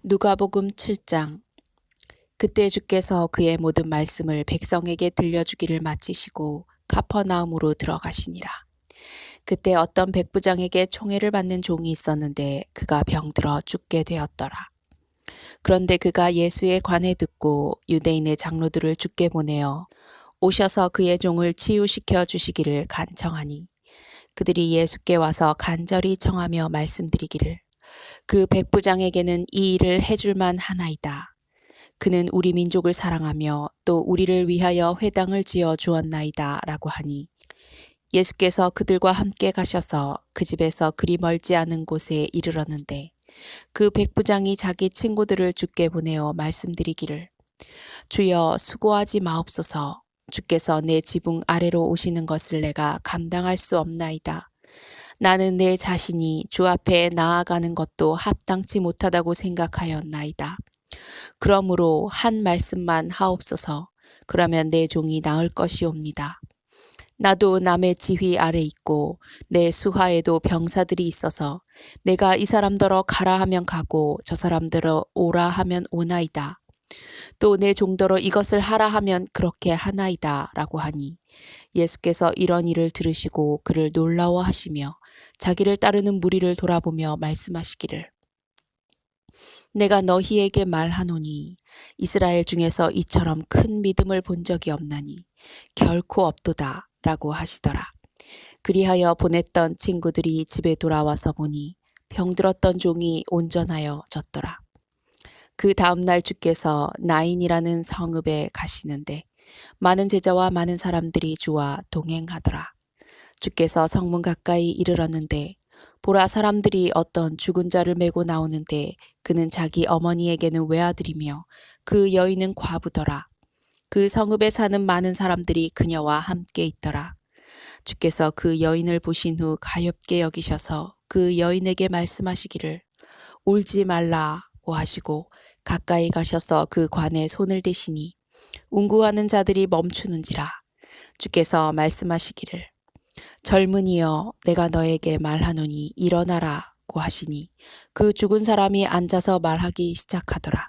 누가복음 7장. 그때 주께서 그의 모든 말씀을 백성에게 들려주기를 마치시고 가퍼나움으로 들어가시니라. 그때 어떤 백부장에게 총애를 받는 종이 있었는데 그가 병들어 죽게 되었더라. 그런데 그가 예수의 관에 듣고 유대인의 장로들을 주께 보내어 오셔서 그의 종을 치유시켜 주시기를 간청하니, 그들이 예수께 와서 간절히 청하며 말씀드리기를, 그 백부장에게는 이 일을 해줄만 하나이다. 그는 우리 민족을 사랑하며 또 우리를 위하여 회당을 지어 주었나이다 라고 하니, 예수께서 그들과 함께 가셔서 그 집에서 그리 멀지 않은 곳에 이르렀는데, 그 백부장이 자기 친구들을 주께 보내어 말씀드리기를, 주여 수고하지 마옵소서. 주께서 내 지붕 아래로 오시는 것을 내가 감당할 수 없나이다. 나는 내 자신이 주 앞에 나아가는 것도 합당치 못하다고 생각하였나이다. 그러므로 한 말씀만 하옵소서. 그러면 내 종이 나을 것이옵니다. 나도 남의 지휘 아래 있고 내 수하에도 병사들이 있어서 내가 이 사람더러 가라 하면 가고 저 사람더러 오라 하면 오나이다. 또 내 종더러 이것을 하라 하면 그렇게 하나이다 라고 하니, 예수께서 이런 일을 들으시고 그를 놀라워하시며 자기를 따르는 무리를 돌아보며 말씀하시기를, 내가 너희에게 말하노니 이스라엘 중에서 이처럼 큰 믿음을 본 적이 없나니 결코 없도다 라고 하시더라. 그리하여 보냈던 친구들이 집에 돌아와서 보니 병들었던 종이 온전하여 졌더라. 그 다음날 주께서 나인이라는 성읍에 가시는데 많은 제자와 많은 사람들이 주와 동행하더라. 주께서 성문 가까이 이르렀는데 보라, 사람들이 어떤 죽은 자를 메고 나오는데 그는 자기 어머니에게는 외아들이며 그 여인은 과부더라. 그 성읍에 사는 많은 사람들이 그녀와 함께 있더라. 주께서 그 여인을 보신 후 가엾게 여기셔서 그 여인에게 말씀하시기를, 울지 말라고 하시고 가까이 가셔서 그 관에 손을 대시니 운구하는 자들이 멈추는지라. 주께서 말씀하시기를, 젊은이여, 내가 너에게 말하노니 일어나라고 하시니 그 죽은 사람이 앉아서 말하기 시작하더라.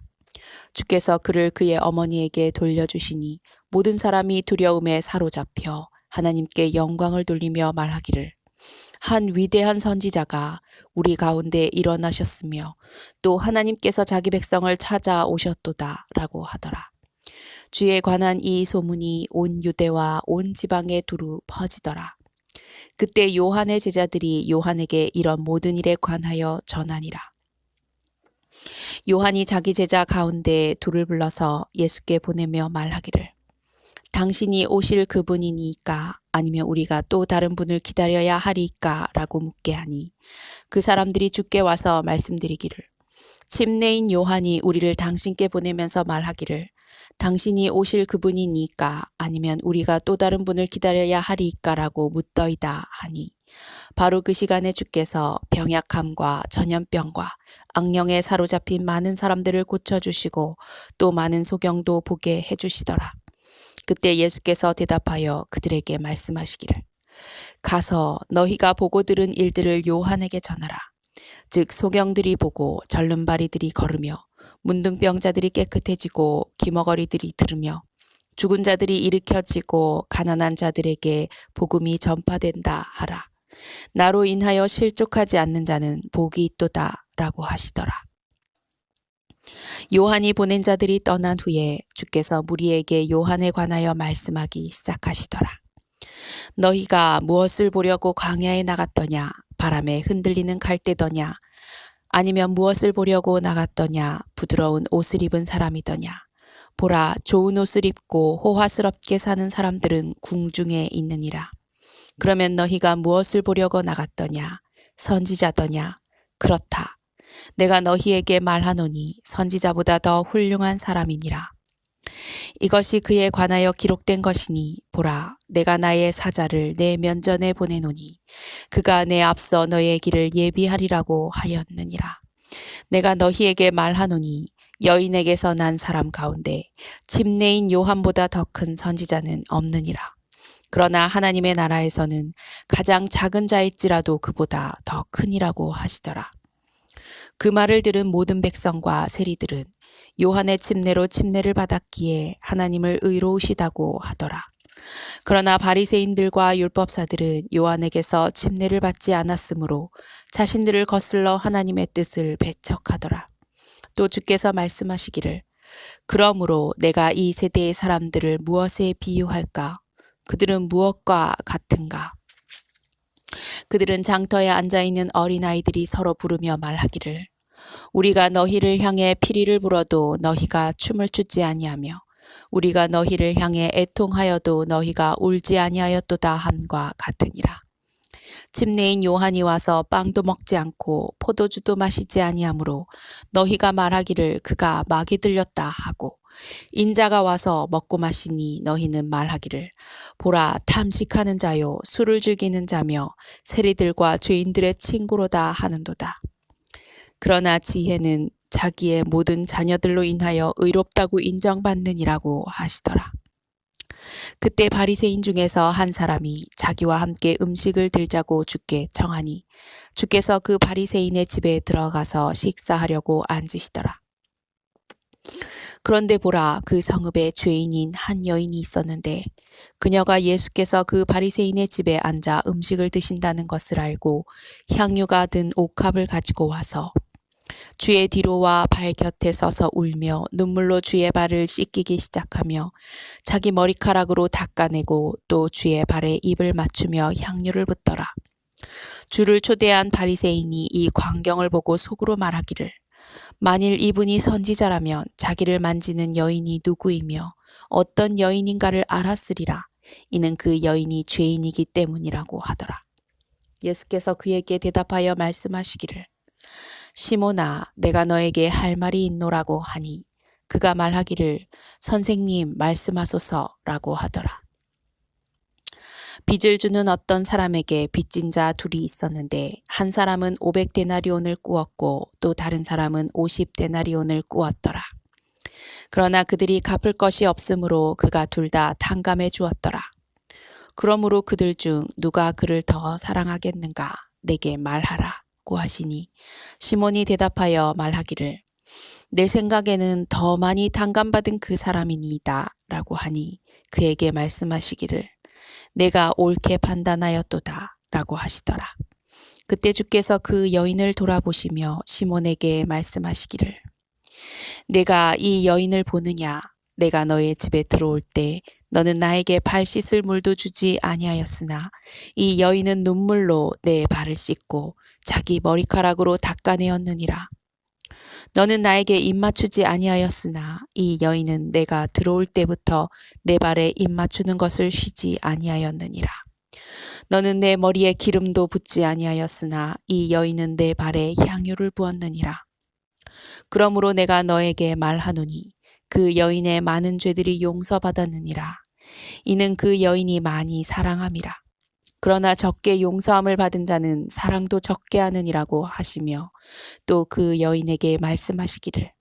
주께서 그를 그의 어머니에게 돌려주시니 모든 사람이 두려움에 사로잡혀 하나님께 영광을 돌리며 말하기를, 한 위대한 선지자가 우리 가운데 일어나셨으며 또 하나님께서 자기 백성을 찾아오셨도다 라고 하더라. 주에 관한 이 소문이 온 유대와 온 지방에 두루 퍼지더라. 그때 요한의 제자들이 요한에게 이런 모든 일에 관하여 전하니라. 요한이 자기 제자 가운데 둘을 불러서 예수께 보내며 말하기를, 당신이 오실 그분이니까 아니면 우리가 또 다른 분을 기다려야 하리까 라고 묻게 하니, 그 사람들이 주께 와서 말씀드리기를, 침례인 요한이 우리를 당신께 보내면서 말하기를, 당신이 오실 그분이니까 아니면 우리가 또 다른 분을 기다려야 하리까 라고 묻더이다 하니, 바로 그 시간에 주께서 병약함과 전염병과 악령에 사로잡힌 많은 사람들을 고쳐주시고 또 많은 소경도 보게 해주시더라. 그때 예수께서 대답하여 그들에게 말씀하시기를, 가서 너희가 보고 들은 일들을 요한에게 전하라. 즉 소경들이 보고 절름발이들이 걸으며 문둥병자들이 깨끗해지고 귀머거리들이 들으며 죽은 자들이 일으켜지고 가난한 자들에게 복음이 전파된다 하라. 나로 인하여 실족하지 않는 자는 복이 있도다 라고 하시더라. 요한이 보낸 자들이 떠난 후에 주께서 무리에게 요한에 관하여 말씀하기 시작하시더라. 너희가 무엇을 보려고 광야에 나갔더냐? 바람에 흔들리는 갈대더냐? 아니면 무엇을 보려고 나갔더냐? 부드러운 옷을 입은 사람이더냐? 보라, 좋은 옷을 입고 호화스럽게 사는 사람들은 궁중에 있느니라. 그러면 너희가 무엇을 보려고 나갔더냐? 선지자더냐? 그렇다. 내가 너희에게 말하노니 선지자보다 더 훌륭한 사람이니라. 이것이 그에 관하여 기록된 것이니, 보라, 내가 나의 사자를 내 면전에 보내노니 그가 내 앞서 너의 길을 예비하리라고 하였느니라. 내가 너희에게 말하노니 여인에게서 난 사람 가운데 침례인 요한보다 더 큰 선지자는 없느니라. 그러나 하나님의 나라에서는 가장 작은 자일지라도 그보다 더 크니라고 하시더라. 그 말을 들은 모든 백성과 세리들은 요한의 침례로 침례를 받았기에 하나님을 의로우시다고 하더라. 그러나 바리새인들과 율법사들은 요한에게서 침례를 받지 않았으므로 자신들을 거슬러 하나님의 뜻을 배척하더라. 또 주께서 말씀하시기를 그러므로 내가 이 세대의 사람들을 무엇에 비유할까? 그들은 무엇과 같은가? 그들은 장터에 앉아있는 어린아이들이 서로 부르며 말하기를 우리가 너희를 향해 피리를 불어도 너희가 춤을 추지 아니하며 우리가 너희를 향해 애통하여도 너희가 울지 아니하였도다 함과 같으니라. 침례인 요한이 와서 빵도 먹지 않고 포도주도 마시지 아니하므로 너희가 말하기를 그가 마귀 들렸다 하고 인자가 와서 먹고 마시니 너희는 말하기를 보라 탐식하는 자요 술을 즐기는 자며 세리들과 죄인들의 친구로다 하는도다. 그러나 지혜는 자기의 모든 자녀들로 인하여 의롭다고 인정받느니라고 하시더라. 그때 바리새인 중에서 한 사람이 자기와 함께 음식을 들자고 주께 청하니 주께서 그 바리새인의 집에 들어가서 식사하려고 앉으시더라. 그런데 보라 그 성읍에 죄인인 한 여인이 있었는데 그녀가 예수께서 그 바리새인의 집에 앉아 음식을 드신다는 것을 알고 향유가 든 옥합을 가지고 와서 주의 뒤로와 발 곁에 서서 울며 눈물로 주의 발을 씻기기 시작하며 자기 머리카락으로 닦아내고 또 주의 발에 입을 맞추며 향유를 붓더라. 주를 초대한 바리새인이 이 광경을 보고 속으로 말하기를 만일 이분이 선지자라면 자기를 만지는 여인이 누구이며 어떤 여인인가를 알았으리라. 이는 그 여인이 죄인이기 때문이라고 하더라. 예수께서 그에게 대답하여 말씀하시기를 시몬아 내가 너에게 할 말이 있노라고 하니 그가 말하기를 선생님 말씀하소서라고 하더라. 빚을 주는 어떤 사람에게 빚진 자 둘이 있었는데 한 사람은 500데나리온을 꾸었고 또 다른 사람은 50데나리온을 꾸었더라. 그러나 그들이 갚을 것이 없으므로 그가 둘 다 탕감해 주었더라. 그러므로 그들 중 누가 그를 더 사랑하겠는가 내게 말하라고 하시니 시몬이 대답하여 말하기를 내 생각에는 더 많이 탕감받은 그 사람이니이다 라고 하니 그에게 말씀하시기를 내가 옳게 판단하였도다 라고 하시더라. 그때 주께서 그 여인을 돌아보시며 시몬에게 말씀하시기를 내가 이 여인을 보느냐 내가 너의 집에 들어올 때 너는 나에게 발 씻을 물도 주지 아니하였으나 이 여인은 눈물로 내 발을 씻고 자기 머리카락으로 닦아내었느니라. 너는 나에게 입 맞추지 아니하였으나 이 여인은 내가 들어올 때부터 내 발에 입 맞추는 것을 쉬지 아니하였느니라. 너는 내 머리에 기름도 붓지 아니하였으나 이 여인은 내 발에 향유를 부었느니라. 그러므로 내가 너에게 말하노니 그 여인의 많은 죄들이 용서받았느니라. 이는 그 여인이 많이 사랑함이라. 그러나 적게 용서함을 받은 자는 사랑도 적게 하느니라고 하시며 또 그 여인에게 말씀하시기를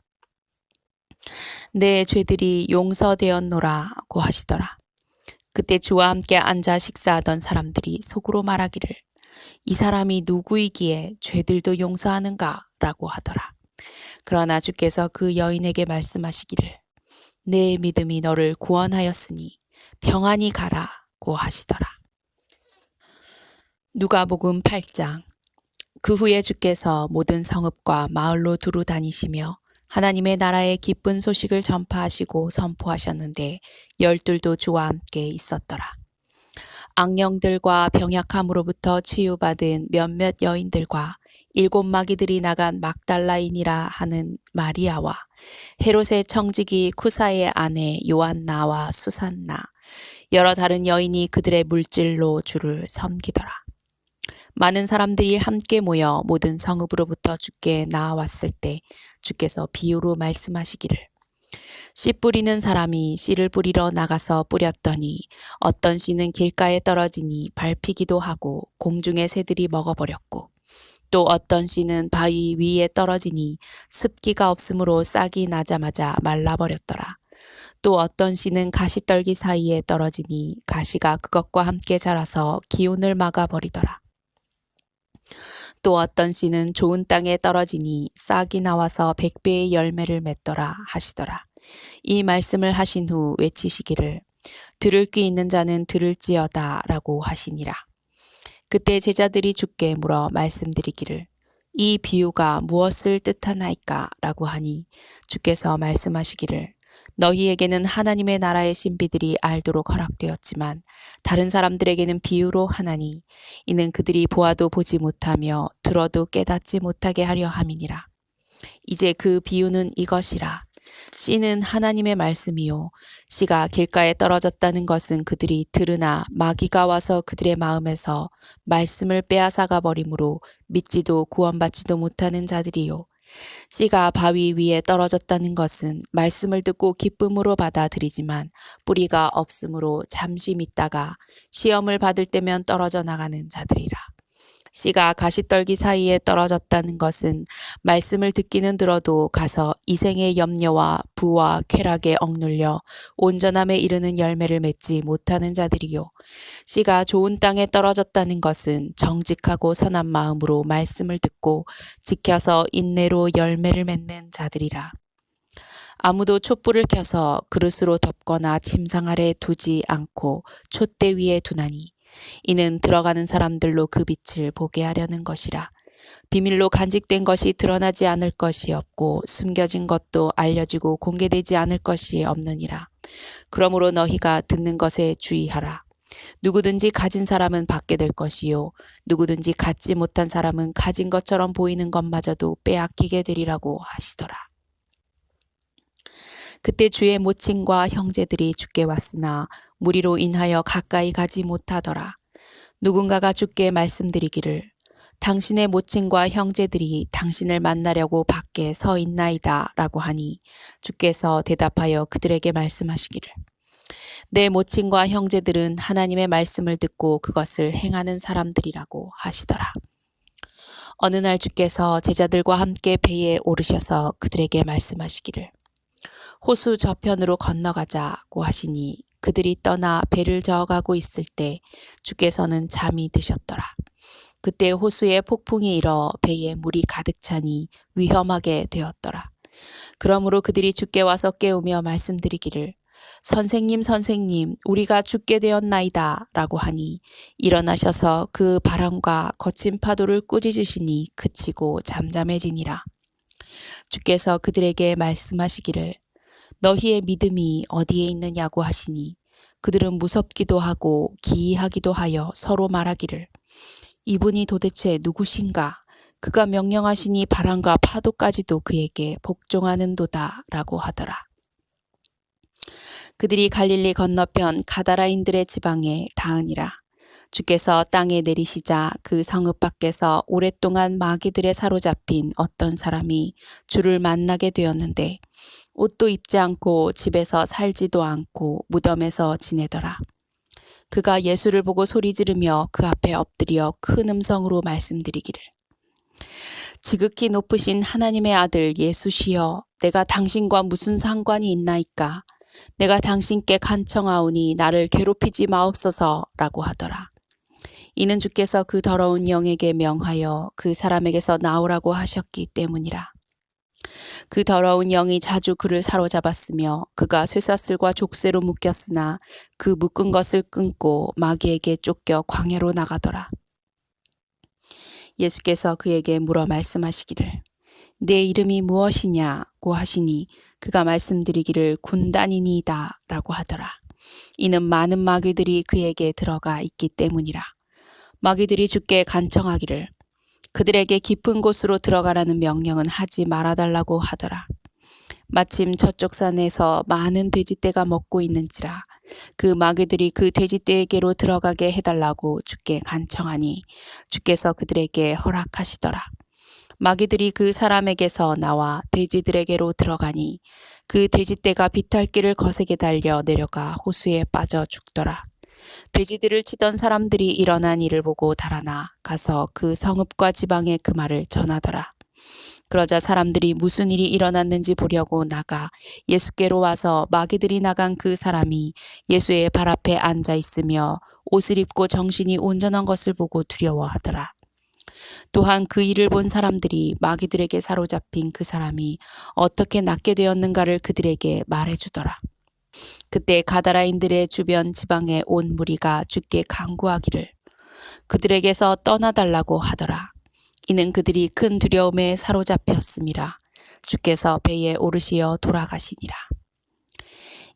내 죄들이 용서되었노라고 하시더라. 그때 주와 함께 앉아 식사하던 사람들이 속으로 말하기를 이 사람이 누구이기에 죄들도 용서하는가 라고 하더라. 그러나 주께서 그 여인에게 말씀하시기를 내 믿음이 너를 구원하였으니 평안히 가라고 하시더라. 누가복음 8장. 그 후에 주께서 모든 성읍과 마을로 두루 다니시며 하나님의 나라의 기쁜 소식을 전파하시고 선포하셨는데 열둘도 주와 함께 있었더라. 악령들과 병약함으로부터 치유받은 몇몇 여인들과 7 마귀들이 나간 막달라인이라 하는 마리아와 헤롯의 청지기 쿠사의 아내 요한나와 수산나 여러 다른 여인이 그들의 물질로 주를 섬기더라. 많은 사람들이 함께 모여 모든 성읍으로부터 주께 나아왔을 때 주께서 비유로 말씀하시기를 씨 뿌리는 사람이 씨를 뿌리러 나가서 뿌렸더니 어떤 씨는 길가에 떨어지니 밟히기도 하고 공중의 새들이 먹어버렸고 또 어떤 씨는 바위 위에 떨어지니 습기가 없으므로 싹이 나자마자 말라버렸더라. 또 어떤 씨는 가시떨기 사이에 떨어지니 가시가 그것과 함께 자라서 기온을 막아버리더라. 또 어떤 씨는 좋은 땅에 떨어지니 싹이 나와서 100배의 열매를 맺더라 하시더라. 이 말씀을 하신 후 외치시기를 들을 귀 있는 자는 들을지어다 라고 하시니라. 그때 제자들이 주께 물어 말씀드리기를 이 비유가 무엇을 뜻하나이까 라고 하니 주께서 말씀하시기를 너희에게는 하나님의 나라의 신비들이 알도록 허락되었지만 다른 사람들에게는 비유로 하나니 이는 그들이 보아도 보지 못하며 들어도 깨닫지 못하게 하려 함이니라. 이제 그 비유는 이것이라. 씨는 하나님의 말씀이요 씨가 길가에 떨어졌다는 것은 그들이 들으나 마귀가 와서 그들의 마음에서 말씀을 빼앗아가 버림으로 믿지도 구원받지도 못하는 자들이요 씨가 바위 위에 떨어졌다는 것은 말씀을 듣고 기쁨으로 받아들이지만 뿌리가 없으므로 잠시 믿다가 시험을 받을 때면 떨어져 나가는 자들이라. 씨가 가시떨기 사이에 떨어졌다는 것은 말씀을 듣기는 들어도 가서 이생의 염려와 부와 쾌락에 억눌려 온전함에 이르는 열매를 맺지 못하는 자들이요. 씨가 좋은 땅에 떨어졌다는 것은 정직하고 선한 마음으로 말씀을 듣고 지켜서 인내로 열매를 맺는 자들이라. 아무도 촛불을 켜서 그릇으로 덮거나 침상 아래 두지 않고 촛대 위에 두나니 이는 들어가는 사람들로 그 빛을 보게 하려는 것이라. 비밀로 간직된 것이 드러나지 않을 것이 없고 숨겨진 것도 알려지고 공개되지 않을 것이 없느니라. 그러므로 너희가 듣는 것에 주의하라. 누구든지 가진 사람은 받게 될 것이요 누구든지 갖지 못한 사람은 가진 것처럼 보이는 것마저도 빼앗기게 되리라고 하시더라. 그때 주의 모친과 형제들이 주께 왔으나 무리로 인하여 가까이 가지 못하더라. 누군가가 주께 말씀드리기를 당신의 모친과 형제들이 당신을 만나려고 밖에 서 있나이다 라고 하니 주께서 대답하여 그들에게 말씀하시기를 내 모친과 형제들은 하나님의 말씀을 듣고 그것을 행하는 사람들이라고 하시더라. 어느 날 주께서 제자들과 함께 배에 오르셔서 그들에게 말씀하시기를 호수 저편으로 건너가자고 하시니 그들이 떠나 배를 저어가고 있을 때 주께서는 잠이 드셨더라. 그때 호수에 폭풍이 일어 배에 물이 가득 차니 위험하게 되었더라. 그러므로 그들이 주께 와서 깨우며 말씀드리기를 선생님 선생님 우리가 죽게 되었나이다 라고 하니 일어나셔서 그 바람과 거친 파도를 꾸짖으시니 그치고 잠잠해지니라. 주께서 그들에게 말씀하시기를 너희의 믿음이 어디에 있느냐고 하시니 그들은 무섭기도 하고 기이하기도 하여 서로 말하기를 이분이 도대체 누구신가? 그가 명령하시니 바람과 파도까지도 그에게 복종하는도다 라고 하더라. 그들이 갈릴리 건너편 가다라인들의 지방에 닿으니라. 주께서 땅에 내리시자 그 성읍 밖에서 오랫동안 마귀들에 사로잡힌 어떤 사람이 주를 만나게 되었는데 옷도 입지 않고 집에서 살지도 않고 무덤에서 지내더라. 그가 예수를 보고 소리 지르며 그 앞에 엎드려 큰 음성으로 말씀드리기를 지극히 높으신 하나님의 아들 예수시여 내가 당신과 무슨 상관이 있나이까 내가 당신께 간청하오니 나를 괴롭히지 마옵소서 라고 하더라. 이는 주께서 그 더러운 영에게 명하여 그 사람에게서 나오라고 하셨기 때문이라. 그 더러운 영이 자주 그를 사로잡았으며 그가 쇠사슬과 족쇄로 묶였으나 그 묶은 것을 끊고 마귀에게 쫓겨 광야로 나가더라. 예수께서 그에게 물어 말씀하시기를 내 이름이 무엇이냐고 하시니 그가 말씀드리기를 군단이니이다 라고 하더라. 이는 많은 마귀들이 그에게 들어가 있기 때문이라. 마귀들이 주께 간청하기를 그들에게 깊은 곳으로 들어가라는 명령은 하지 말아달라고 하더라. 마침 저쪽 산에서 많은 돼지떼가 먹고 있는지라 그 마귀들이 그 돼지떼에게로 들어가게 해달라고 주께 간청하니 주께서 그들에게 허락하시더라. 마귀들이 그 사람에게서 나와 돼지들에게로 들어가니 그 돼지떼가 비탈길을 거세게 달려 내려가 호수에 빠져 죽더라. 돼지들을 치던 사람들이 일어난 일을 보고 달아나 가서 그 성읍과 지방에 그 말을 전하더라. 그러자 사람들이 무슨 일이 일어났는지 보려고 나가 예수께로 와서 마귀들이 나간 그 사람이 예수의 발 앞에 앉아 있으며 옷을 입고 정신이 온전한 것을 보고 두려워하더라. 또한 그 일을 본 사람들이 마귀들에게 사로잡힌 그 사람이 어떻게 낫게 되었는가를 그들에게 말해주더라. 그때 가다라인들의 주변 지방에 온 무리가 주께 간구하기를 그들에게서 떠나달라고 하더라. 이는 그들이 큰 두려움에 사로잡혔음이라. 주께서 배에 오르시어 돌아가시니라.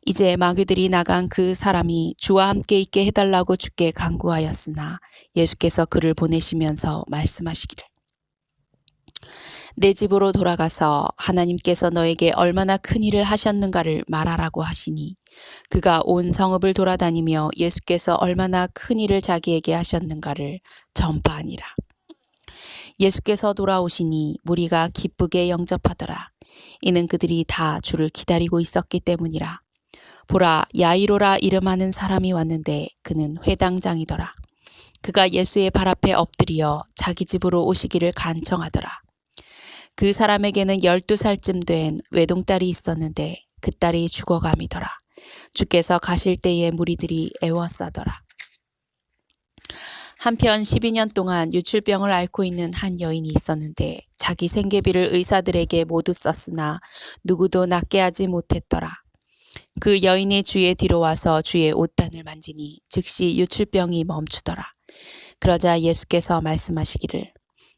이제 마귀들이 나간 그 사람이 주와 함께 있게 해달라고 주께 간구하였으나 예수께서 그를 보내시면서 말씀하시기를 내 집으로 돌아가서 하나님께서 너에게 얼마나 큰 일을 하셨는가를 말하라고 하시니 그가 온 성읍을 돌아다니며 예수께서 얼마나 큰 일을 자기에게 하셨는가를 전파하니라. 예수께서 돌아오시니 무리가 기쁘게 영접하더라. 이는 그들이 다 주를 기다리고 있었기 때문이라. 보라, 야이로라 이름하는 사람이 왔는데 그는 회당장이더라. 그가 예수의 발 앞에 엎드려 자기 집으로 오시기를 간청하더라. 그 사람에게는 12살쯤 된 외동딸이 있었는데 그 딸이 죽어감이더라. 주께서 가실 때에 무리들이 애워싸더라. 한편 12년 동안 유출병을 앓고 있는 한 여인이 있었는데 자기 생계비를 의사들에게 모두 썼으나 누구도 낫게 하지 못했더라. 그 여인이 주의 뒤로 와서 주의 옷단을 만지니 즉시 유출병이 멈추더라. 그러자 예수께서 말씀하시기를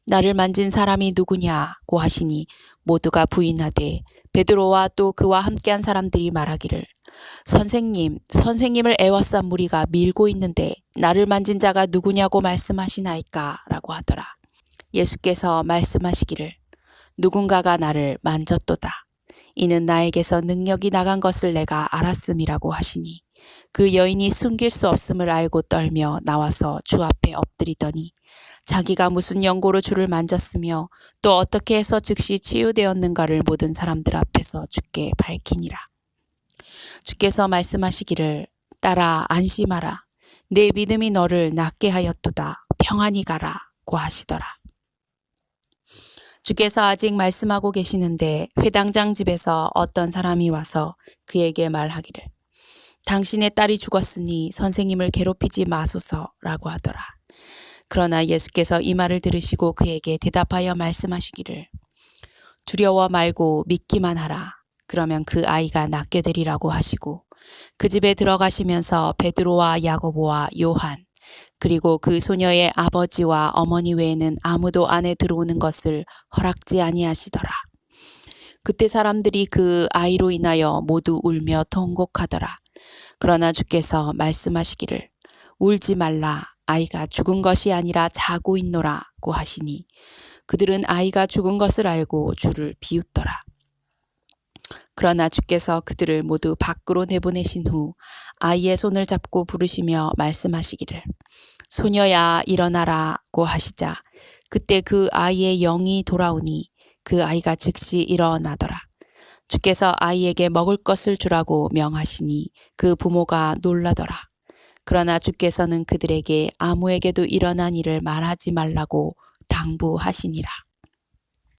나를 만진 사람이 누구냐고 하시니 모두가 부인하되 베드로와 또 그와 함께한 사람들이 말하기를 선생님을 애워싼 무리가 밀고 있는데 나를 만진 자가 누구냐고 말씀하시나이까 라고 하더라. 예수께서 말씀하시기를 누군가가 나를 만졌도다. 이는 나에게서 능력이 나간 것을 내가 알았음이라고 하시니 그 여인이 숨길 수 없음을 알고 떨며 나와서 주 앞에 엎드리더니 자기가 무슨 연고로 주를 만졌으며 또 어떻게 해서 즉시 치유되었는가를 모든 사람들 앞에서 주께 밝히니라. 주께서 말씀하시기를 딸아 안심하라. 내 믿음이 너를 낫게 하였도다. 평안히 가라고 하시더라. 주께서 아직 말씀하고 계시는데 회당장 집에서 어떤 사람이 와서 그에게 말하기를 당신의 딸이 죽었으니 선생님을 괴롭히지 마소서라고 하더라. 그러나 예수께서 이 말을 들으시고 그에게 대답하여 말씀하시기를 두려워 말고 믿기만 하라. 그러면 그 아이가 낫게 되리라고 하시고 그 집에 들어가시면서 베드로와 야고보와 요한 그리고 그 소녀의 아버지와 어머니 외에는 아무도 안에 들어오는 것을 허락지 아니하시더라. 그때 사람들이 그 아이로 인하여 모두 울며 통곡하더라. 그러나 주께서 말씀하시기를 울지 말라. 아이가 죽은 것이 아니라 자고 있노라고 하시니 그들은 아이가 죽은 것을 알고 주를 비웃더라. 그러나 주께서 그들을 모두 밖으로 내보내신 후 아이의 손을 잡고 부르시며 말씀하시기를 소녀야 일어나라고 하시자 그때 그 아이의 영이 돌아오니 그 아이가 즉시 일어나더라. 주께서 아이에게 먹을 것을 주라고 명하시니 그 부모가 놀라더라. 그러나 주께서는 그들에게 아무에게도 일어난 일을 말하지 말라고 당부하시니라.